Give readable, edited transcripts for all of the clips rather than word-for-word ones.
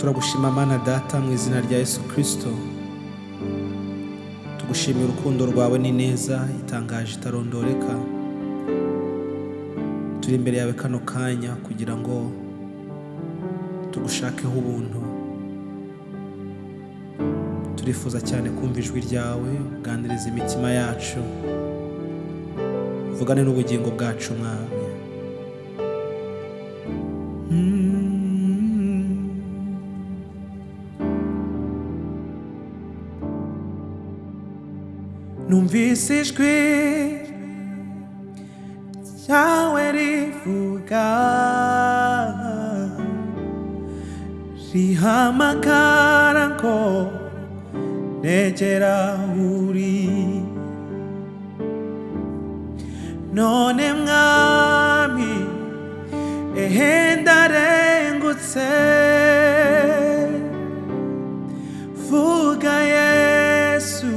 Turagushima Mana Data mu izina rya Yesu Kristo. Tugushimira urukundo rwawe ni neza itangaje itarondoreka. Turi imbere yawe kano kanya kugira ngo tugushakeho ubuntu. Turifuza cyane kumva ijwi ryawe, uganiriza imitima yacu, uvugane n'ubugingo bwacu Mwami. Numvise ijwi ryawe rivuga, rihamagara ngo negera uri. None Mwami ndarengutse, vuga Yesu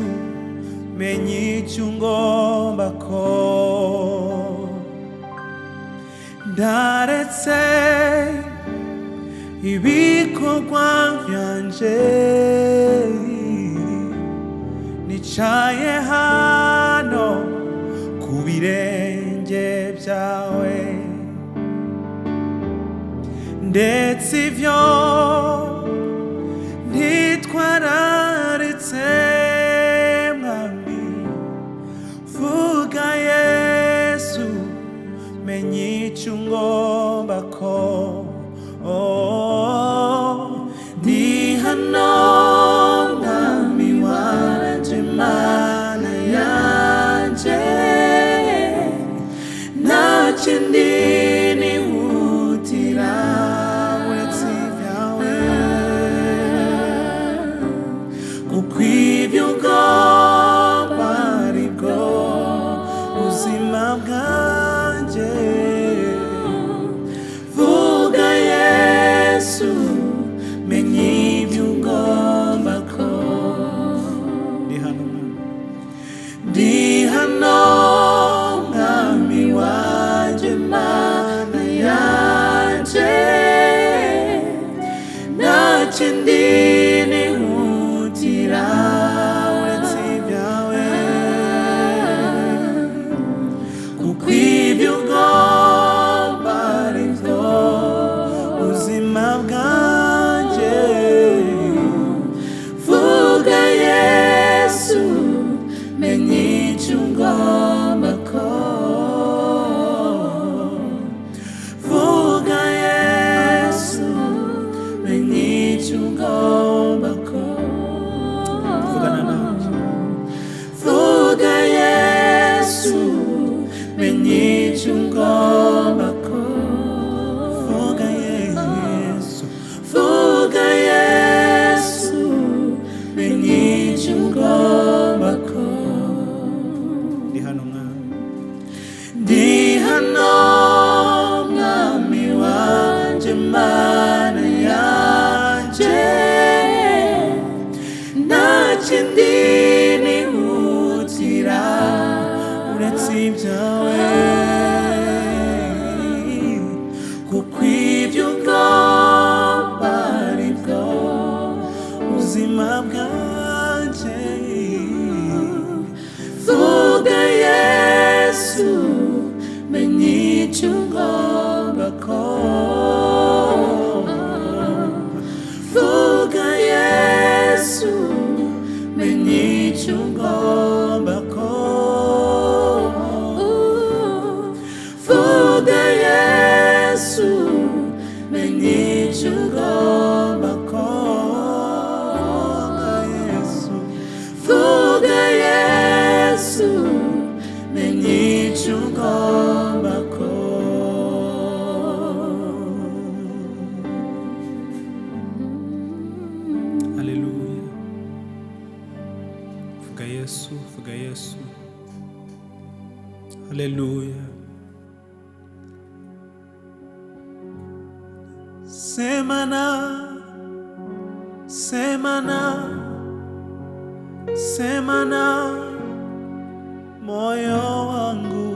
menye icyo ungomba ko. Ndaretse ibikorwa byanje, nicaye hano ku birenge byawe, ndetse ibyo ntitwararitse. Mwami vuga Yesu menye icyo ungomba ko. Ndi hano Mwami wanje, Mana yanje, nta kindi nihutira uretse ibyawe, kuko ibyo ungomba ari bwo buzima bwanjye. Vuga Yesu menye ibyo ungomba ko. Ndi hano Mwami wanje, Mana yanje, nta kindi nihutira uretse ibyawe, kuko ibyo ungomba ari bwo buzima bwanjye. Vuga Yesu menye icyo ungomba ko. Vuga Yesu menye icyo ungomba ko. Vugana nawe. Vuga Yesu menye icyo ungomba ko. Vuga Yesu, vuga Yesu menye icyo ungomba ko. Ndi hano Mwami, ndi hano Mwami wanje, Mana yanje, nta kindi nihutira uretse ibyawe, kuko ibyo ungomba ari bwo buzima bwanjye. Vuga Yesu menye icyo ungomba ko. Vuga Yesu menye icyo ungomba ko. Vuga Yesu menye icyo ungomba ko. Vuga Yesu menye icyo ungomba ko. Haleluya. Vuga Yesu, vuga Yesu. Haleluya. Semana, semana, semana moyo wangu,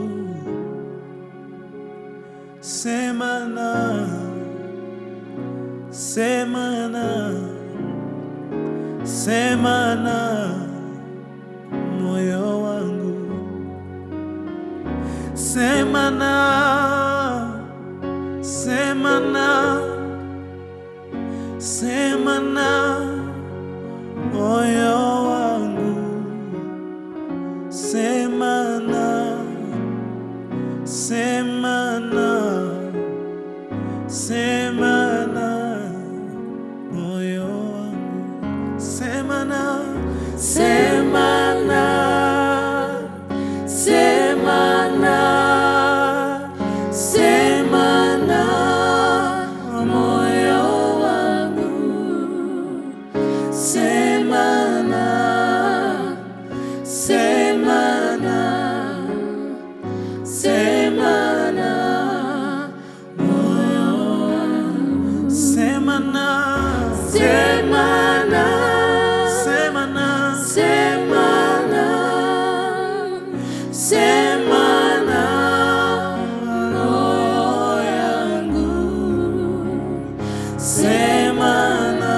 semana Semana, semana moyo wangu, semana, semana, semana moyo wangu, semana, semana, semana moyo wangu, semana, semana, semana, semana moyo wangu, semana, semana, semana moyo wangu, semana, semana, semana, semana, semana roho yangu, semana,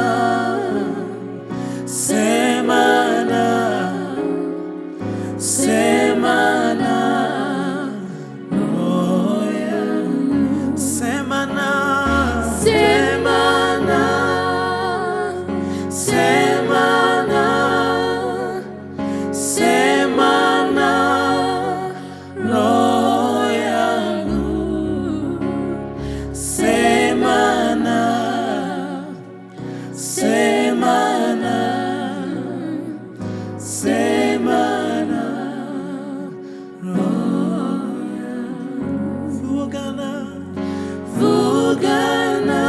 semana, semana roho yangu, semana, semana, semana, semana roho yangu, semana, semana, semana roho yangu, vugana, vugana,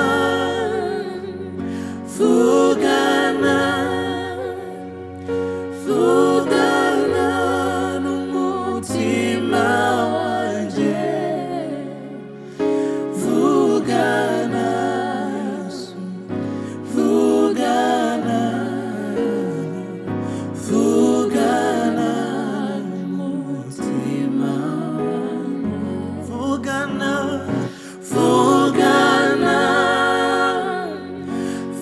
vugana, vugana n'umutima wanje, vugana, vugana, vugana n'umutima wanje, vugana, vugana,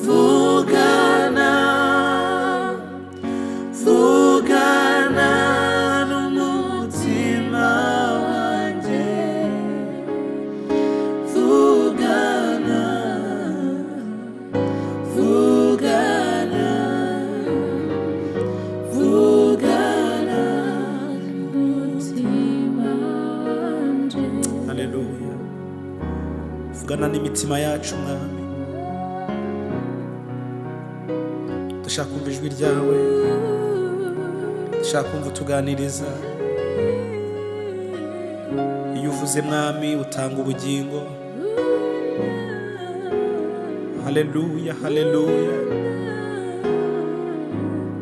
vugana, vugana n'umutima wanje, vugana, vugana, vugana n'umutima wanje. Haleluya. Vugana n'imitima yacu mwami, dushaka kumva ijwi ryawe, dushaka kumva utuganiriza. Iyo uvuze mwami utanga ubugingo. Haleluya, haleluya.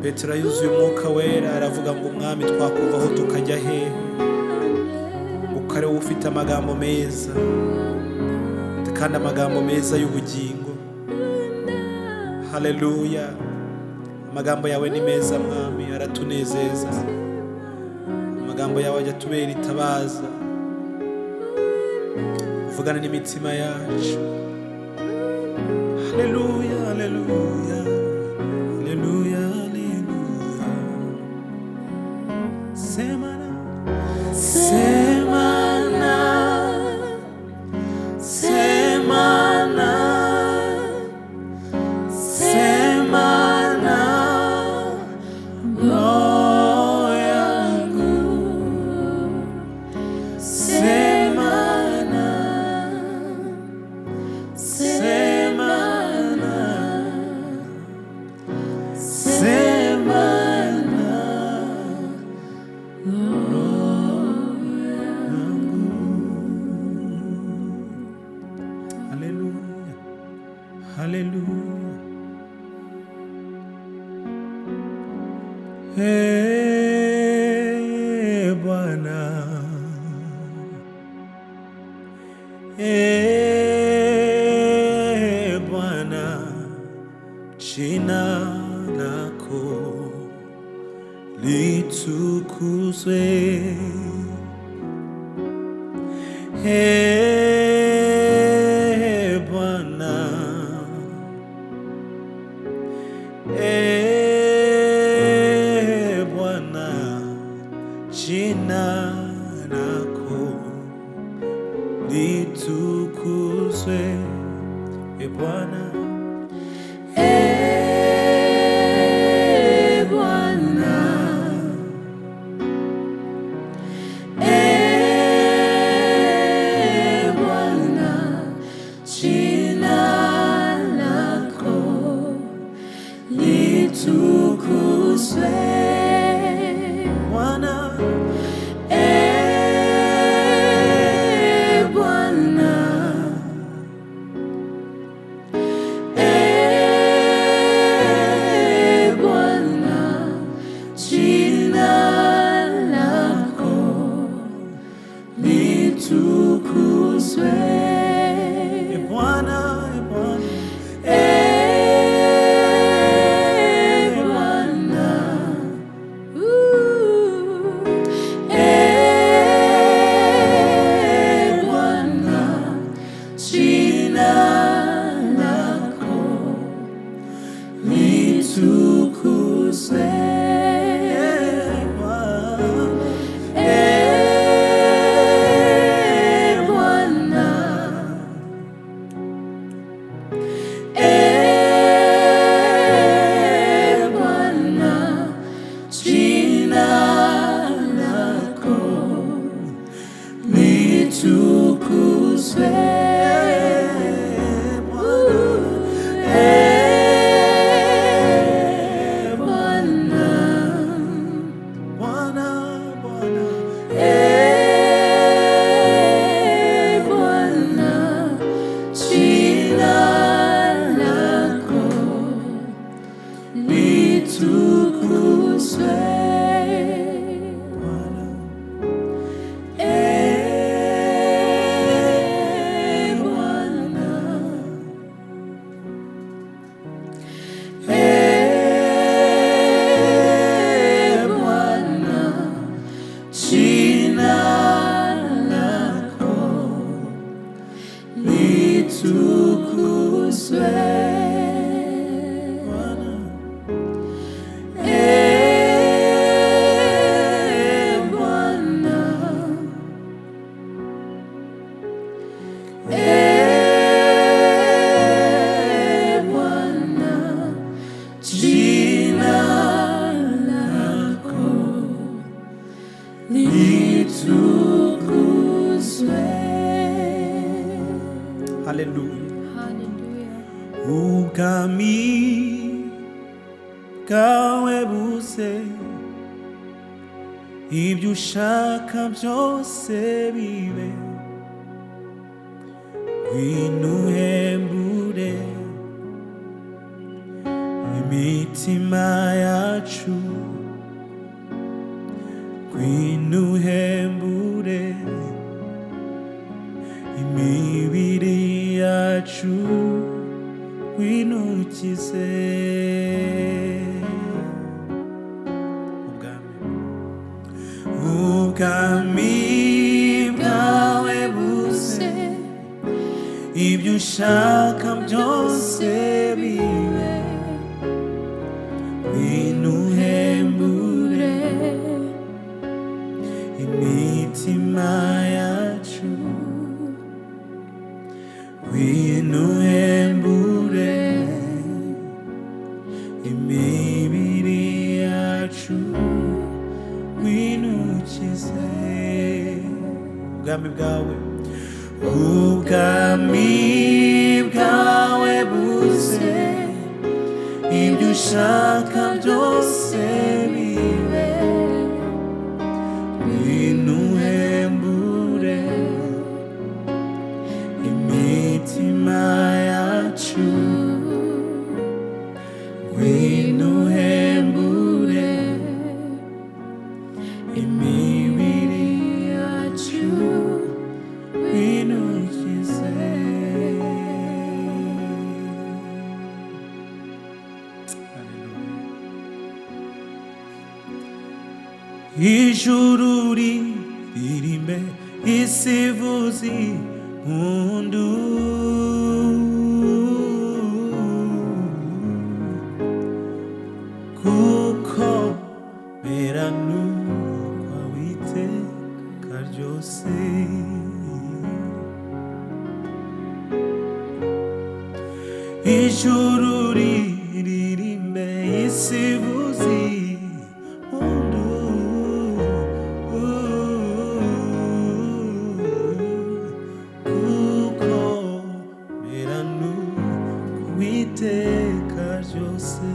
Petero yuzuye umwuka wera aravuga ngo mwami twakuvaho tukajya hehe, kuko ari wowe ufite amagambo meza, kandi amagambo meza y'ubugingo. Haleluya. Amagambo yawe ni meza mwami, aratunezeza. Amagambo yawe ajya tubera itabaza. Uvugana n'imitima yacu. Haleluya, haleluya, haleluya, haleluya. Semana, semana, semana, semana roho yangu, semana, semana, semana roho yangu. Haleluya, haleluya. Hey Bwana, hey Bwana, jina lako litukuzwe. Hey Bwana, litukuzwe, e Bwana. Ubwami bwawe buze, ibyo ushaka byose bibe, ngwino uhembure imitima yacu, ngwino uhembure imibiri yacu, ngwino ukize. Ubwami bwawe buze, ibyo ushaka byose bibe, ngwino uhembure imitima yacu, ngwino uhembure imibiri yacu, ngwino ukize. Ubwami bwawe, ubwami bwawe buze, ibyo ushaka byose bibe, ngwino uhembure imitima yacu, ngwino uhembure imibiri yacu, ngwino ukize. Ijuru ririmbe, isi ivuze impundu, kuko meranukwa witeka ryose. ijuru ririmbe isi ivuze impundu kuko meranu kuwiteka ryose.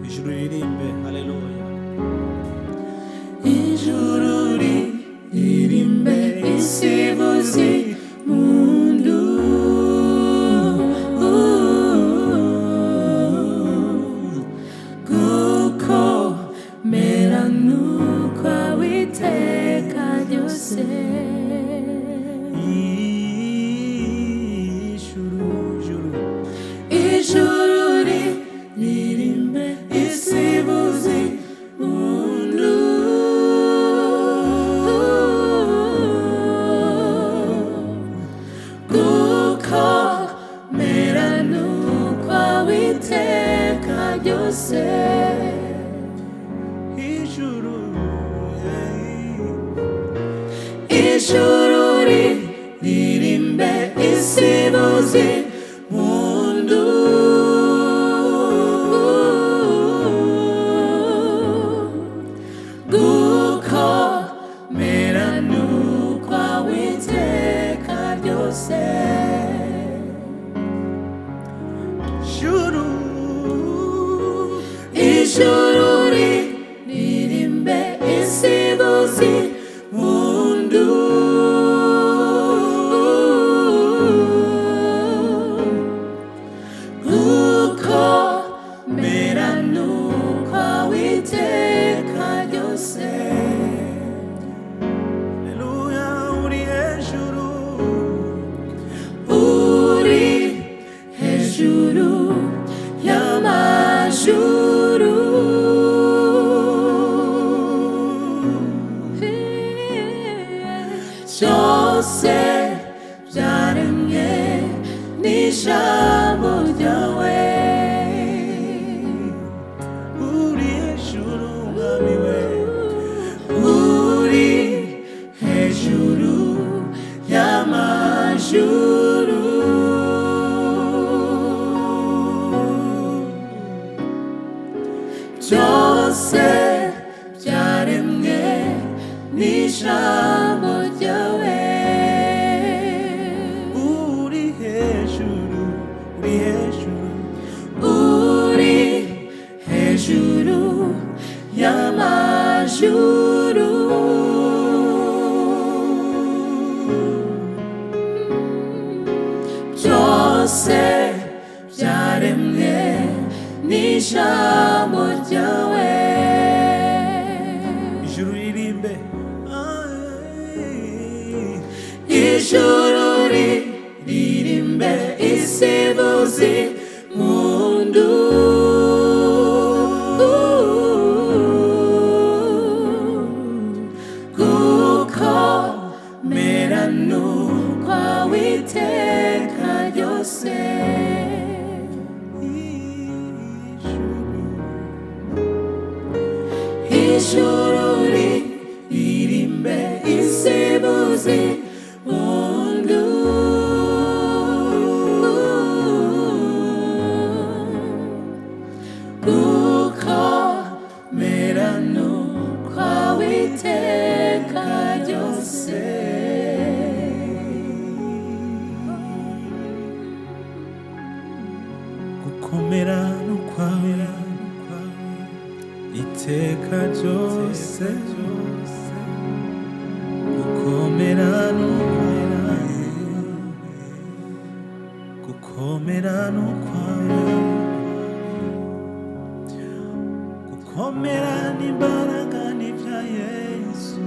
Ijuru ririmbe, haleluya. Ijuru ririmbe isi ivuze impundu kuko meranu kuwiteka ryose. Ijuru ririmbe isi ivuze impundu kuko meranu kuwiteka ryose. Ijuru ririmbe isi ivuze impundu kuko meranu kuwiteka ryose. Ijuru ririmbe isi ivuze impundu kuko meranu kuwiteka ryose. Haleluya. Uri hejuru, uri hejuru y'amajuru, byose byaremwe n'ijambo ryawe. Uri hejuru mwami we, uri hejuru y'amajuru, byose byaremwe n'ijambo ryawe. Uri hejuru, uri hejuru, uri hejuru y'amajuru, byose byaremwe n'ijambo ryawe. Ijuru ririmbe, ijuru ririmbe isi ivuze impundu kuko meranu kuwiteka ryose. Ijuru ririmbe isi ivuze impundu kuko meranu kuwiteka ryose. Gukomera no kwawe iteka ryose, gukomera no kwawe, gukomera no kwawe, gukomera n'imbaraga n'ibya Yesu,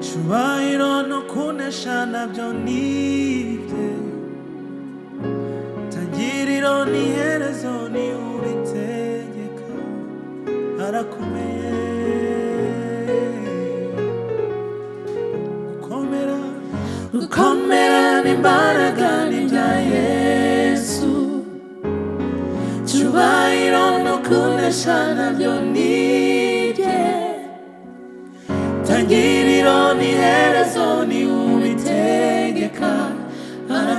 cyubahiro no kunesha nabyo nibye, tangiriro n'iherezo ni ubitegeka, arakomeye. Gukomera n'imbaraga n'ibya Yesu, cyubahiro no kunesha nabyo nibye, tangiriro n'iherezo ni ubitegeka, arakomeye.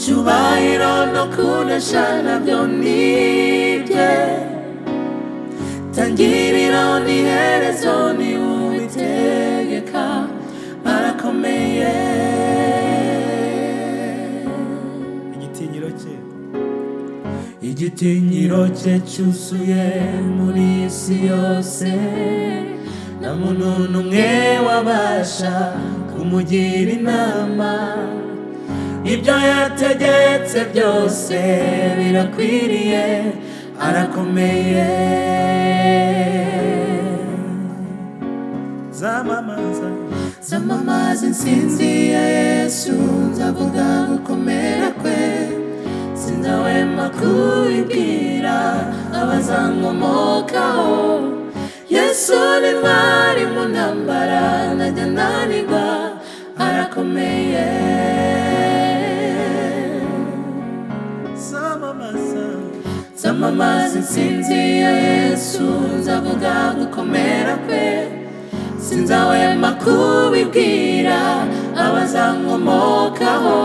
cyubahiro no kunesha nabyo nibye, tangiriro n'iherezo ni Uwitegeka arakomeye. Igitinyiro cye cyuzuye muri isi yose, nta muntu n'umwe wabasha kumugira inama. Ibyo yategetse byose birakwiriye, arakomeye. Zamamaza intsinzi ya Yesu, nzavuga gukomera kwe, sinzahwema kubibwira abazankomokaho. Yesu ni intwari mu ntambara, ntajya ananirwa, arakomeye. Zamamaza intsinzi ya Yesu, nzavuga gukomera kwe, sinzahwema kubibwira abazankomokaho.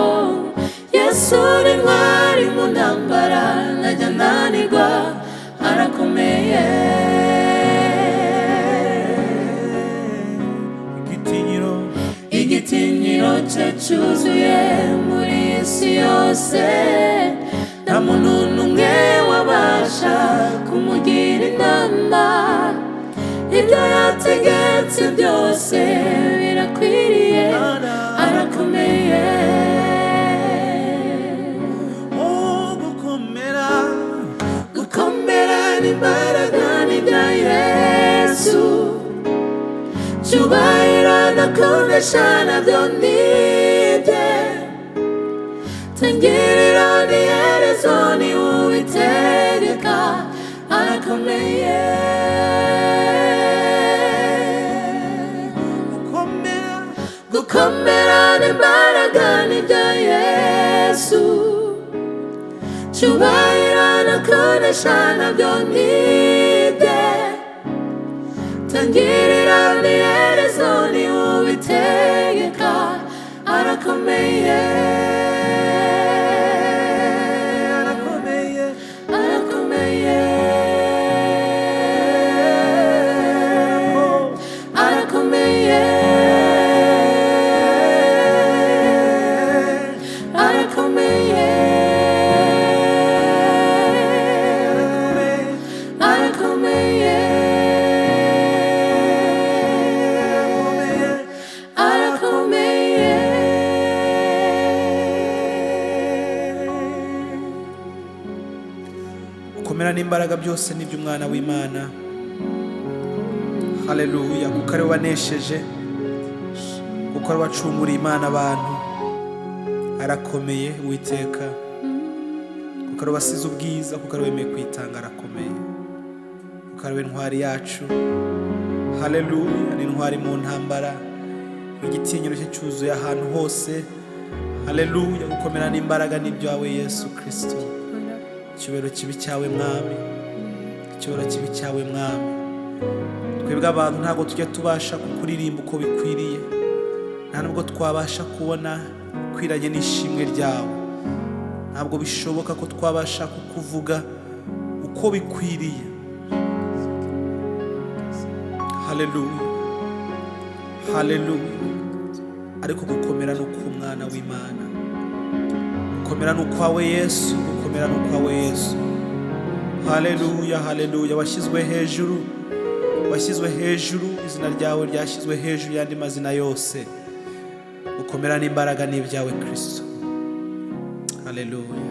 Yesu ni intwari mu ntambara, ntajya ananirwa, arakomeye. Igitinyiro cye cyuzuye muri isi yose, nta muntu n'umwe wabasha kumugira inama. Ibyo yategetse byose birakwiriye, arakomeye. Gukomera n'imbaraga n'ibya Yesu, cyubahiro no kunesha nabyo nibye, tangiriro n'iherezo ni Uwitegeka arakomeye. Gukomera n'imbaraga n'ibya Yesu, cyubahiro no kunesha nabyo nibye, tangiriro n'iherezo ni Uwitegeka arakomeye. Gukomera n'imbaraga byose ni by'umwana w'Imana. Haleluya. Kuko ari wanesheje, kuko ari wacunguriye Imana abantu, arakomeye Uwiteka. Kuko ari wasize ubwiza, kuko ari wemeye kwitanga, arakomeye. Kuko ari we ntwari yacu. Haleluya. Ni intwari mu ntambara, igitinyiro cye cyuzuye ahantu hose. Haleluya. Gukomera n'imbaraga ni byawe Yesu Kristo. Icyubahiro kibi cyawe Mwami, icyubahiro kibi cyawe Mwami. Twebwe abantu ntabwo tujya tubasha kukuririmba uko bikwiriye, nta nubwo twabasha kubona ukwiranye n'ishimwe ryawe. Ntabwo bishoboka ko twabasha kukuvuga uko bikwiriye. Haleluya, haleluya. Ariko gukomera ni uk'umwana w'Imana, gukomera ni ukwawe Yesu, gukomera ni ukwawe Yesu. Haleluya, haleluya. Washyizwe hejuru, washyizwe hejuru, izina ryawe ryashyizwe hejuru y'andi mazina yose. Gukomera n'imbaraga ni ibyawe Kristo. Haleluya.